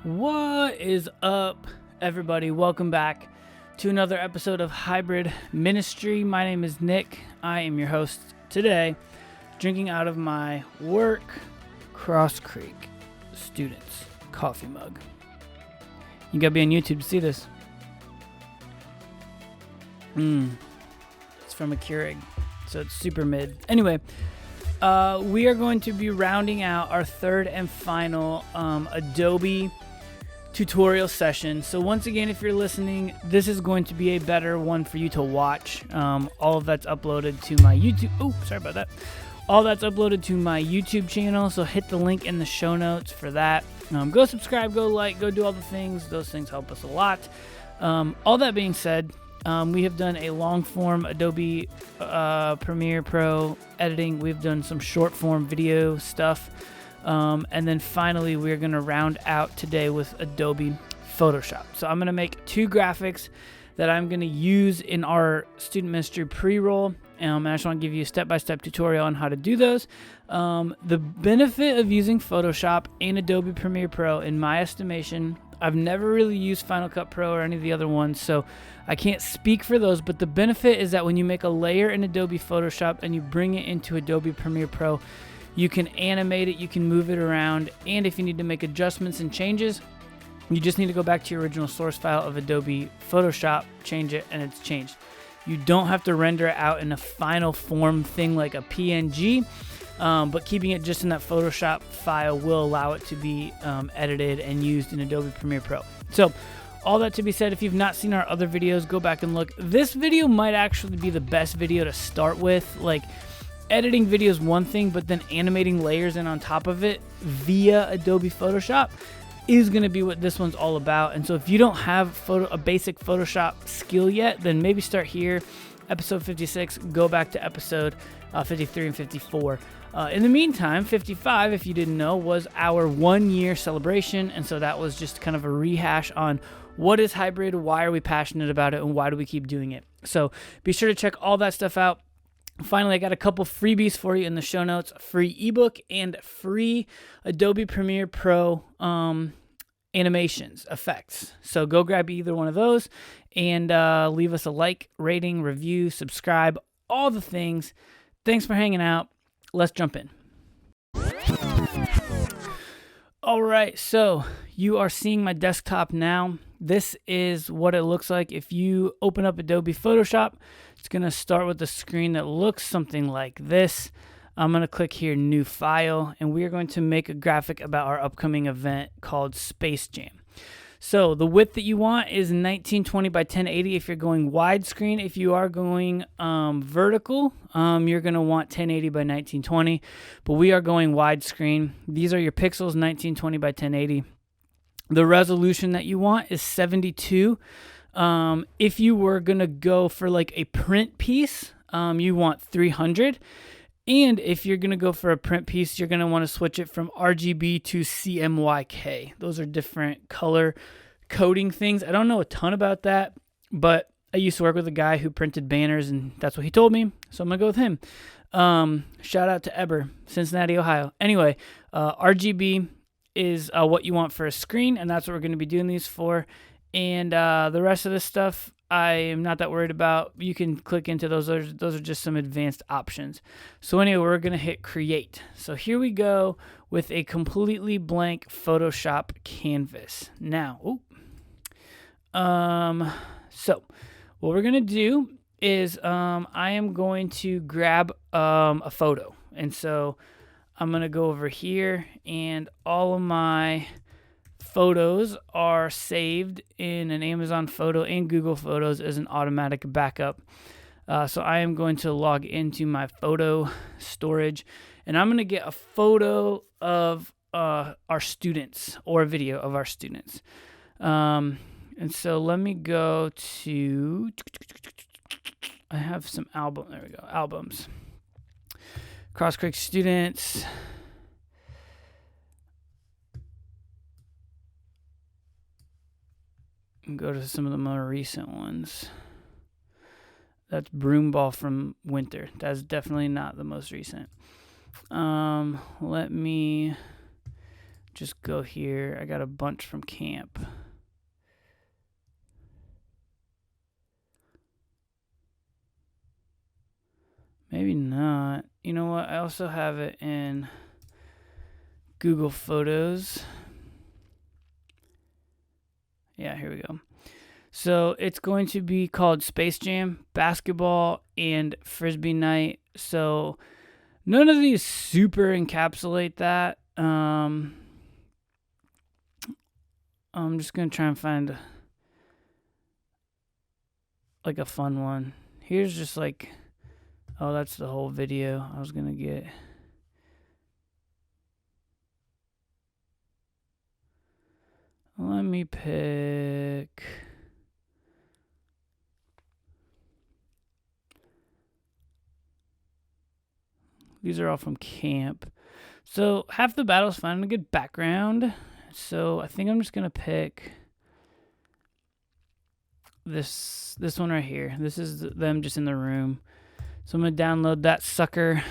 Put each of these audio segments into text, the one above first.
What is up, everybody? Welcome back to another episode of Hybrid Ministry. My name is Nick. I am your host today, drinking out of my work Cross Creek Students coffee mug. You gotta be on YouTube to see this. It's from a Keurig, so it's super mid. Anyway, we are going to be rounding out our third and final Adobe tutorial session. So once again, if you're listening, this is going to be a better one for you to watch. All of that's uploaded to my YouTube. Oh, sorry about that. All that's uploaded to my YouTube channel. So hit the link in the show notes for that. Go subscribe, go like, go do all the things. Those things help us a lot. All that being said, we have done a long form Adobe Premiere Pro editing. We've done some short form video stuff. And then finally, we're going to round out today with Adobe Photoshop. So I'm going to make two graphics that I'm going to use in our student ministry pre-roll. And I just want to give you a step-by-step tutorial on how to do those. The benefit of using Photoshop and Adobe Premiere Pro, in my estimation, I've never really used Final Cut Pro or any of the other ones, so I can't speak for those, but the benefit is that when you make a layer in Adobe Photoshop and you bring it into Adobe Premiere Pro, you can animate it, you can move it around, and if you need to make adjustments and changes, you just need to go back to your original source file of Adobe Photoshop, change it, and it's changed. You don't have to render it out in a final form thing like a PNG, but keeping it just in that Photoshop file will allow it to be edited and used in Adobe Premiere Pro. So, all that to be said, if you've not seen our other videos, go back and look. This video might actually be the best video to start with. Like, editing video is one thing, but then animating layers in on top of it via Adobe Photoshop is going to be what this one's all about. And so if you don't have a basic Photoshop skill yet, then maybe start here, episode 56, go back to episode 53 and 54. In the meantime, 55, if you didn't know, was our 1 year celebration. And so that was just kind of a rehash on what is hybrid, why are we passionate about it, and why do we keep doing it. So be sure to check all that stuff out. Finally, I got a couple freebies for you in the show notes, free ebook and free Adobe Premiere Pro animations, effects. So go grab either one of those and leave us a like, rating, review, subscribe, all the things. Thanks for hanging out. Let's jump in. All right, so you are seeing my desktop now. This is what it looks like if you open up Adobe Photoshop. It's going to start with a screen that looks something like this. I'm going to click here, New File, and we are going to make a graphic about our upcoming event called Space Jam. So the width that you want is 1920 by 1080 if you're going widescreen. If you are going vertical, you're going to want 1080 by 1920, but we are going widescreen. These are your pixels, 1920 by 1080. The resolution that you want is 72. If you were going to go for like a print piece, you want 300. And if you're going to go for a print piece, you're going to want to switch it from RGB to CMYK. Those are different color coding things. I don't know a ton about that, but I used to work with a guy who printed banners, and that's what he told me. So I'm going to go with him. Shout out to Eber, Cincinnati, Ohio. Anyway, RGB is what you want for a screen, and that's what we're going to be doing these for. And the rest of this stuff, I am not that worried about. You can click into those. Those are just some advanced options. So anyway, we're going to hit Create. So here we go with a completely blank Photoshop canvas. Now, so what we're going to do is I am going to grab a photo. And so I'm going to go over here, and all of my photos are saved in an Amazon photo and Google Photos as an automatic backup. So I am going to log into my photo storage, and I'm going to get a photo of our students or a video of our students. And so let me go to, I have some there we go, albums. Cross Creek Students. Go to some of the more recent ones. That's Broomball from Winter. That's definitely not the most recent. Let me just go here. I got a bunch from camp. Maybe not. You know what? I also have it in Google Photos. Yeah, here we go. So it's going to be called Space Jam, Basketball, and Frisbee Night. So none of these super encapsulate that. I'm just going to try and find like a fun one. Here's just like, oh, that's the whole video I was going to get. Let me pick. These are all from camp. So half the battle's finding a good background. So I think I'm just gonna pick this one right here. This is them just in the room. So I'm gonna download that sucker.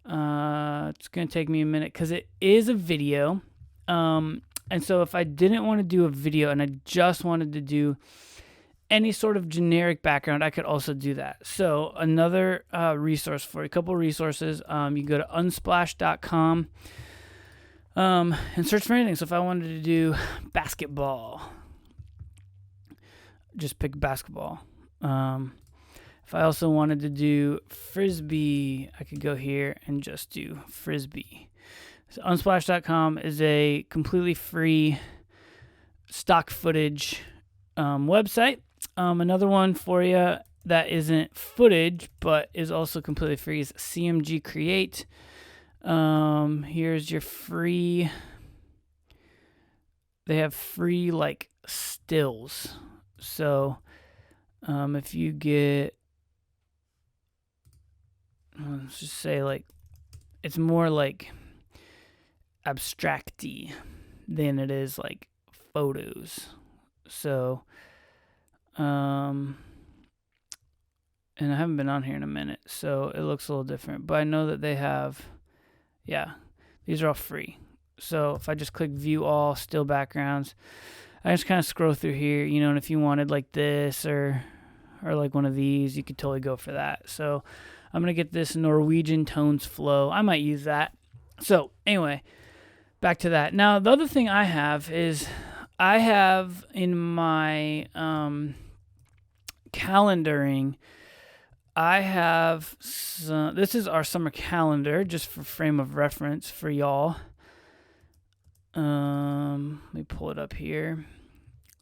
It's gonna take me a minute because it is a video. And so if I didn't want to do a video and I just wanted to do any sort of generic background, I could also do that. So another resource for you, a couple resources. You go to unsplash.com and search for anything. So if I wanted to do basketball, just pick basketball. If I also wanted to do frisbee, I could go here and just do frisbee. So unsplash.com is a completely free stock footage website. Another one for you that isn't footage but is also completely free is CMG Create. Here's your free. They have free like stills. So if you get, let's just say like, it's more like abstracty than it is like photos. So and I haven't been on here in a minute, so it looks a little different, but I know that they have, yeah, these are all free. So if I just click view all still backgrounds, I just kind of scroll through here, you know, and if you wanted like this or like one of these, you could totally go for that. So I'm going to get this Norwegian tones flow. I might use that. So anyway, back to that. Now, the other thing I have is I have in my calendaring, I have some, this is our summer calendar, just for frame of reference for y'all. Let me pull it up here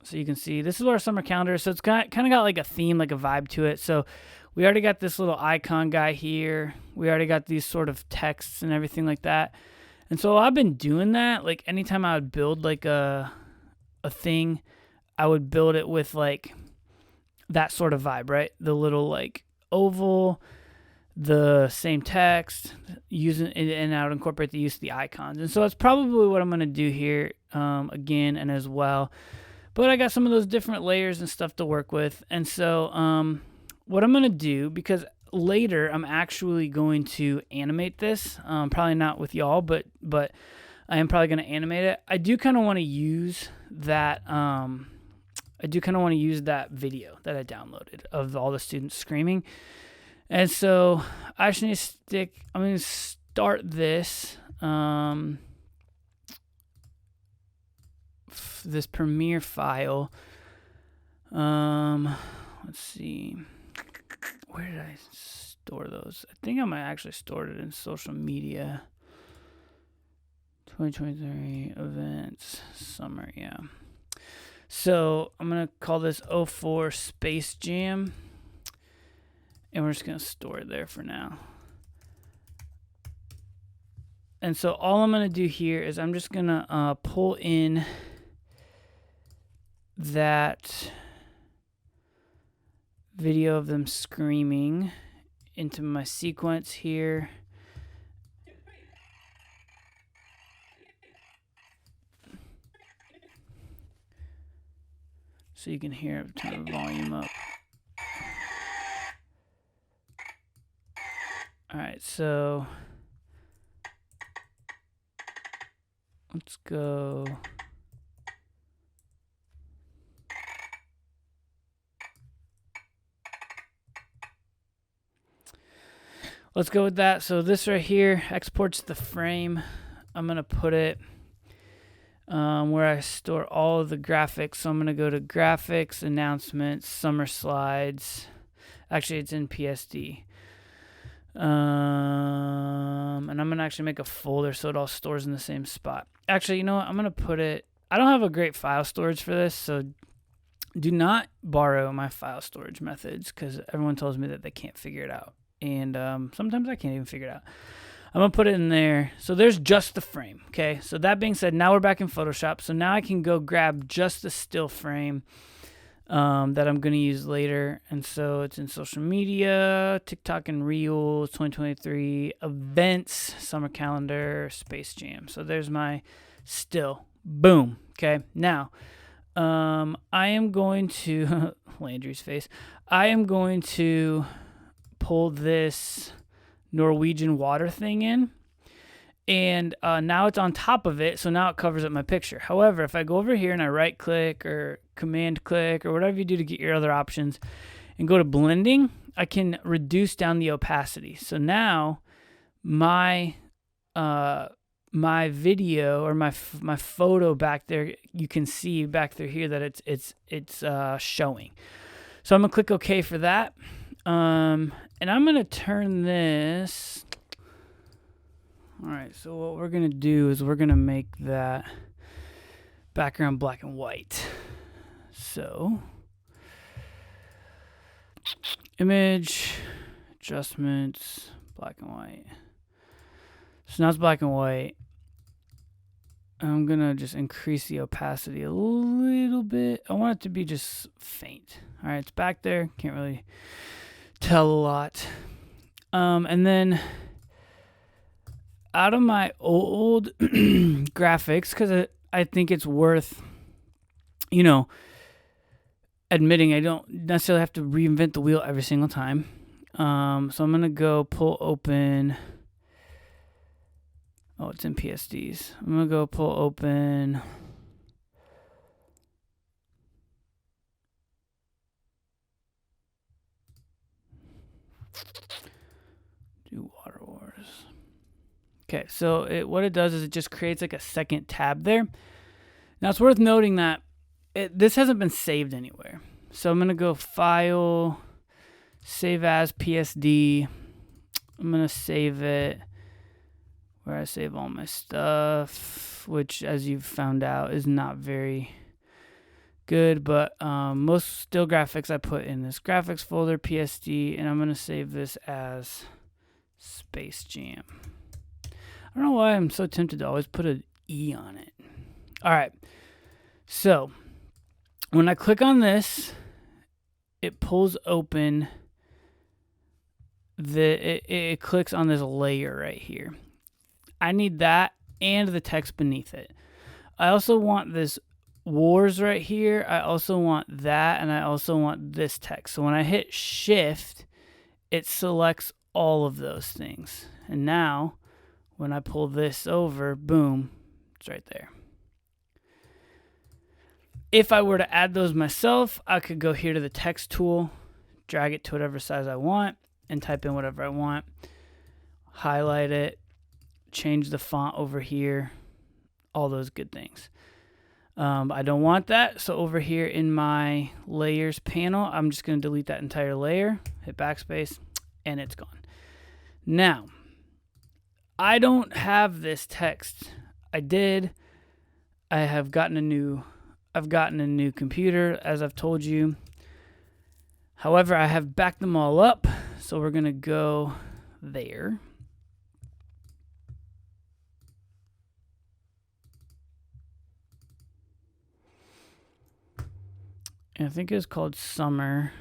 so you can see. This is our summer calendar. So it's kind of got like a theme, like a vibe to it. So we already got this little icon guy here. We already got these sort of texts and everything like that. And so I've been doing that. Like anytime I would build like a thing, I would build it with like that sort of vibe, right? The little like oval, the same text, using it, and I would incorporate the use of the icons. And so that's probably what I'm going to do here again and as well. But I got some of those different layers and stuff to work with. And so what I'm going to do, because later I'm actually going to animate this, probably not with y'all, but I am probably going to animate it. I do kind of want to use that video that I downloaded of all the students screaming. And so I just need to I'm going to start this, this Premiere file. Let's see. Where did I store those? I think I might actually store it in social media. 2023 events, summer, yeah. So I'm going to call this 04 Space Jam. And we're just going to store it there for now. And so all I'm going to do here is I'm just going to pull in that video of them screaming into my sequence here. So you can hear it, turn the volume up. All right, so Let's go. Let's go with that. So this right here exports the frame. I'm going to put it where I store all of the graphics. So I'm going to go to graphics, announcements, summer slides. Actually, it's in PSD. And I'm going to actually make a folder so it all stores in the same spot. Actually, you know what? I'm going to put it... I don't have a great file storage for this, so do not borrow my file storage methods because everyone tells me that they can't figure it out. And sometimes I can't even figure it out. I'm going to put it in there. So there's just the frame, okay? So that being said, now we're back in Photoshop. So now I can go grab just the still frame that I'm going to use later. And so it's in social media, TikTok and Reels, 2023, events, summer calendar, Space Jam. So there's my still. Boom. Okay. Now, I am going to, Landry's face, I am going to pull this Norwegian water thing in. And now it's on top of it, so now it covers up my picture. However, if I go over here and I right-click or command-click or whatever you do to get your other options and go to blending, I can reduce down the opacity. So now my video or my photo back there, you can see back through here that it's showing. So I'm gonna click OK for that, and I'm gonna turn this. All right, so what we're going to do is we're going to make that background black and white. So, image, adjustments, black and white. So now it's black and white. I'm going to just increase the opacity a little bit. I want it to be just faint. All right, it's back there. Can't really tell a lot. And then... out of my old graphics, because I think it's worth, you know, admitting I don't necessarily have to reinvent the wheel every single time. So I'm going to go pull open. Oh, it's in PSDs. I'm going to go pull open. Do Water Wars. Okay, so what it does is it just creates like a second tab there. Now it's worth noting that this hasn't been saved anywhere. So I'm going to go File, Save As PSD. I'm going to save it where I save all my stuff, which as you've found out is not very good. But most still graphics I put in this graphics folder, PSD, and I'm going to save this as Space Jam. I don't know why I'm so tempted to always put an E on it. All right. So when I click on this, it pulls open it clicks on this layer right here. I need that and the text beneath it. I also want this wars right here. I also want that, and I also want this text. So when I hit shift, it selects all of those things. And now when I pull this over, boom, it's right there. If I were to add those myself, I could go here to the text tool, drag it to whatever size I want, and type in whatever I want. Highlight it, change the font over here, all those good things. I don't want that, so over here in my layers panel, I'm just going to delete that entire layer, hit backspace, and it's gone. Now, I don't have this text. I did. I've gotten a new computer, as I've told you. However, I have backed them all up, so we're going to go there. And I think it's called Summer.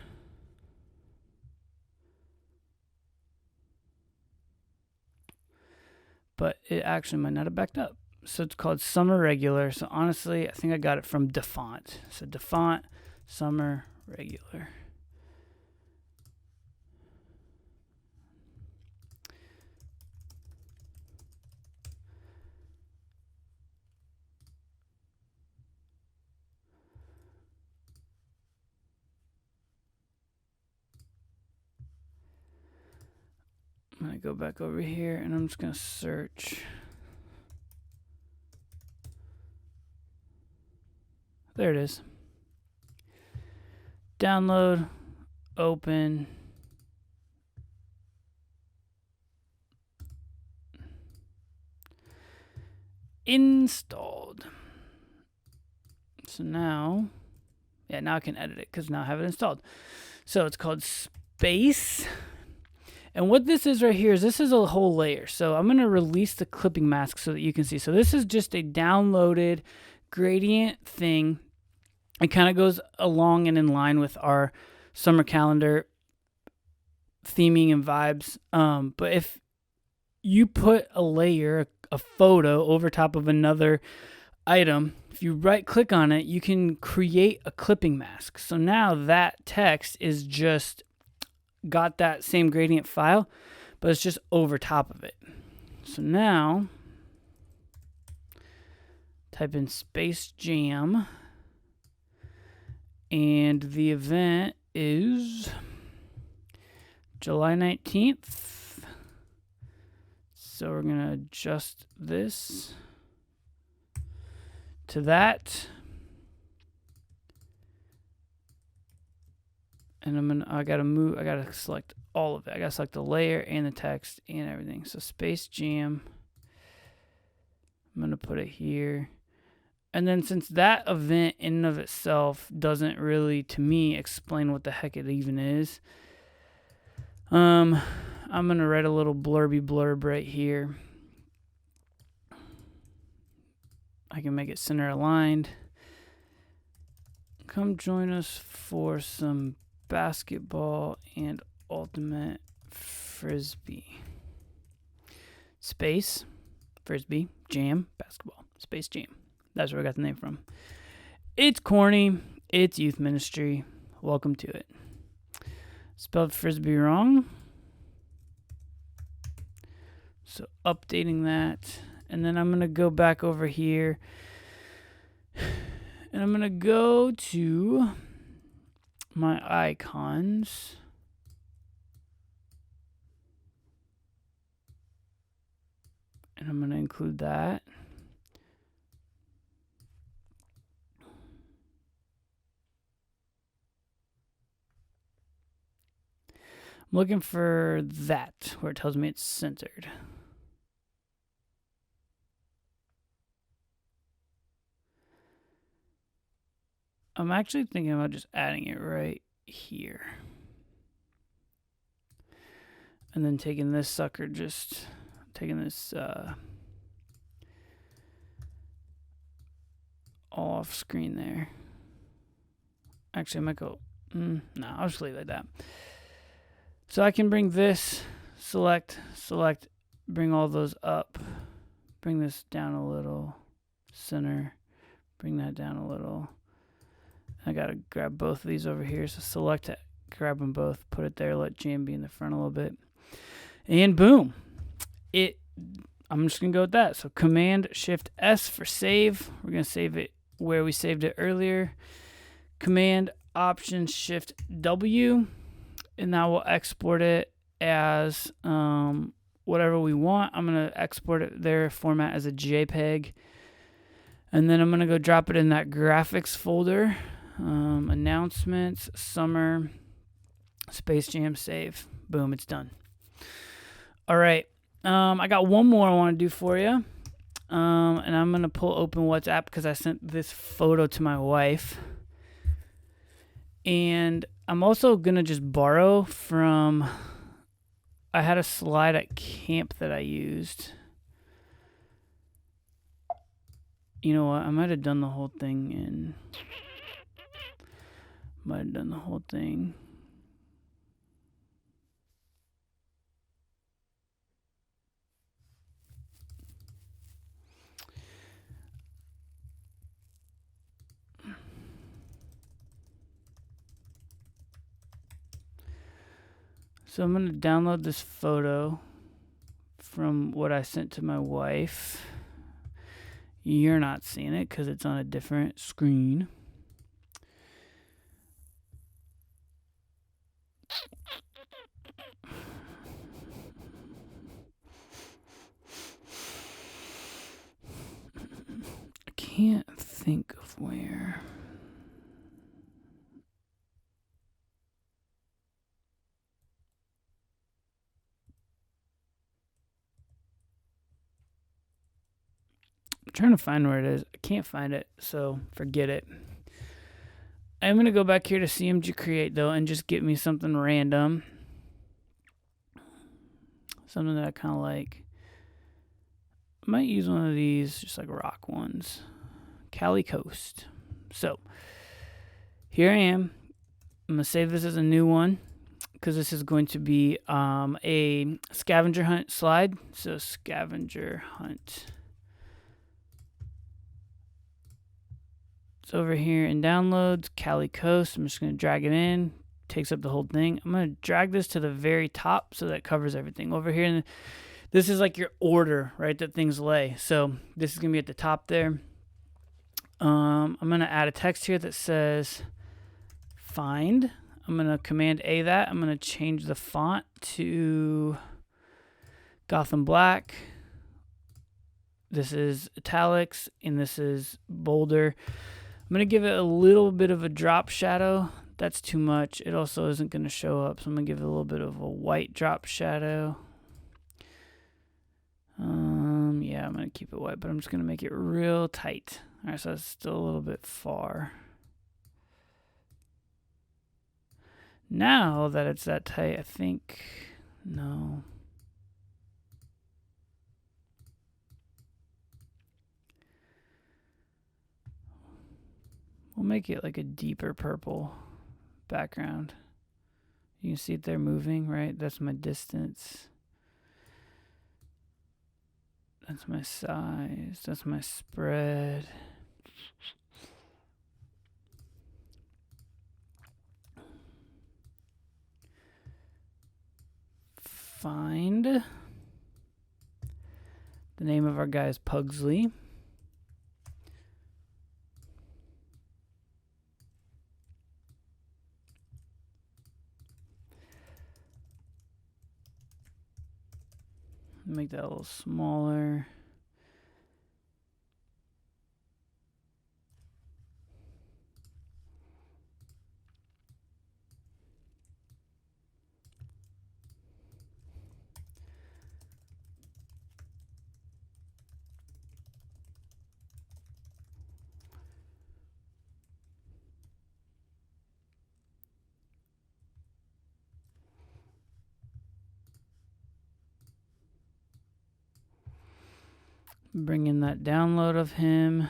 But it actually might not have backed up. So it's called Summer Regular. So honestly, I think I got it from Defont. So Defont, Summer Regular. I'm going to go back over here and I'm just going to search. There it is. Download, open. Installed. So now, yeah, now I can edit it because now I have it installed. So it's called Space. And what this is right here is this is a whole layer. So I'm going to release the clipping mask so that you can see. So this is just a downloaded gradient thing. It kind of goes along and in line with our summer calendar theming and vibes. But if you put a layer, a photo over top of another item, if you right click on it, you can create a clipping mask. So now that text is just got that same gradient file, but it's just over top of it. So now type in Space Jam, and the event is July 19th. So we're going to adjust this to that. And I gotta select all of it. I gotta select the layer and the text and everything. So Space Jam, I'm gonna put it here. And then since that event in and of itself doesn't really, to me, explain what the heck it even is, I'm gonna write a little blurb right here. I can make it center aligned. Come join us for some basketball and ultimate frisbee. Space, frisbee, jam, basketball. Space Jam. That's where I got the name from. It's corny. It's youth ministry. Welcome to it. Spelled frisbee wrong. So updating that. And then I'm going to go back over here. And I'm going to go to my icons. And I'm going to include that. I'm looking for that, where it tells me it's centered. I'm actually thinking about just adding it right here. And then taking this sucker, just taking this all off screen there. Actually, I might go, no, I'll just leave it like that. So I can bring this, select, bring all those up, bring this down a little, center, bring that down a little. I gotta grab both of these over here, so select it, grab them both, put it there, let Jam be in the front a little bit, and boom. I'm just gonna go with that. So Command-Shift-S for save. We're gonna save it where we saved it earlier. Command-Option-Shift-W, and that will export it as whatever we want. I'm gonna export it their format as a JPEG, and then I'm gonna go drop it in that graphics folder. Announcements, summer, Space Jam, save. Boom, it's done. All right. I got one more I want to do for you. And I'm going to pull open WhatsApp because I sent this photo to my wife. And I'm also going to just borrow from, I had a slide at camp that I used. You know what? I might have done the whole thing in, So I'm going to download this photo from what I sent to my wife. You're not seeing it because it's on a different screen. can't think of where. I'm trying to find where it is. I can't find it, so forget it. I'm going to go back here to CMG Create, though, and just get me something random. Something that I kind of like. I might use one of these, just like rock ones. Cali Coast. So, here I am. I'm going to save this as a new one, because this is going to be a scavenger hunt slide. So, scavenger hunt. It's over here in downloads, Cali Coast. I'm just going to drag it in. Takes up the whole thing. I'm going to drag this to the very top so that covers everything. Over here, and this is like your order, right, that things lay. So this is going to be at the top there. I'm going to add a text here that says find. I'm going to Command A that. I'm going to change the font to Gotham Black. This is italics, and this is bolder. I'm going to give it a little bit of a drop shadow. That's too much. It also isn't going to show up, so I'm going to give it a little bit of a white drop shadow. Yeah, I'm going to keep it white, but I'm just going to make it real tight. All right, so it's still a little bit far. Now that it's that tight, I think, no. We'll make it like a deeper purple background. You can see it there moving, right? That's my distance. That's my size. That's my spread. Find. The name of our guy is Pugsley. Make that a little smaller. Bring in that download of him.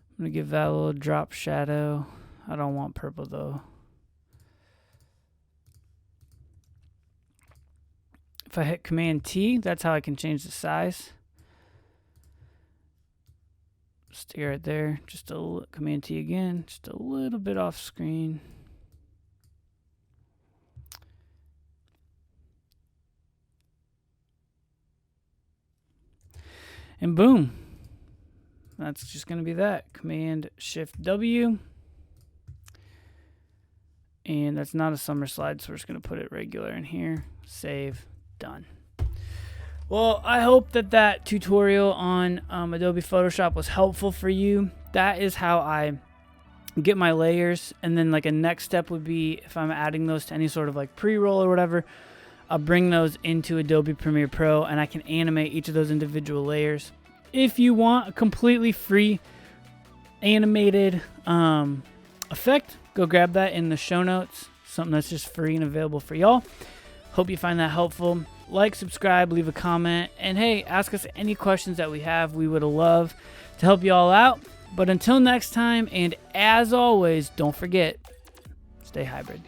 I'm going to give that a little drop shadow. I don't want purple though. If I hit Command T, that's how I can change the size. Stay right there. Just a Command T again. Just a little bit off screen. And boom. That's just going to be that. Command Shift W. And that's not a summer slide, so we're just going to put it regular in here. Save. Done. Well, I hope that tutorial on Adobe Photoshop was helpful for you. That is how I get my layers. And then like a next step would be if I'm adding those to any sort of like pre-roll or whatever, I'll bring those into Adobe Premiere Pro and I can animate each of those individual layers. If you want a completely free animated effect, go grab that in the show notes. Something that's just free and available for y'all. Hope you find that helpful. Like, subscribe, leave a comment, and hey, ask us any questions that we have. We would love to help you all out. But until next time, and as always, don't forget, stay hybrid.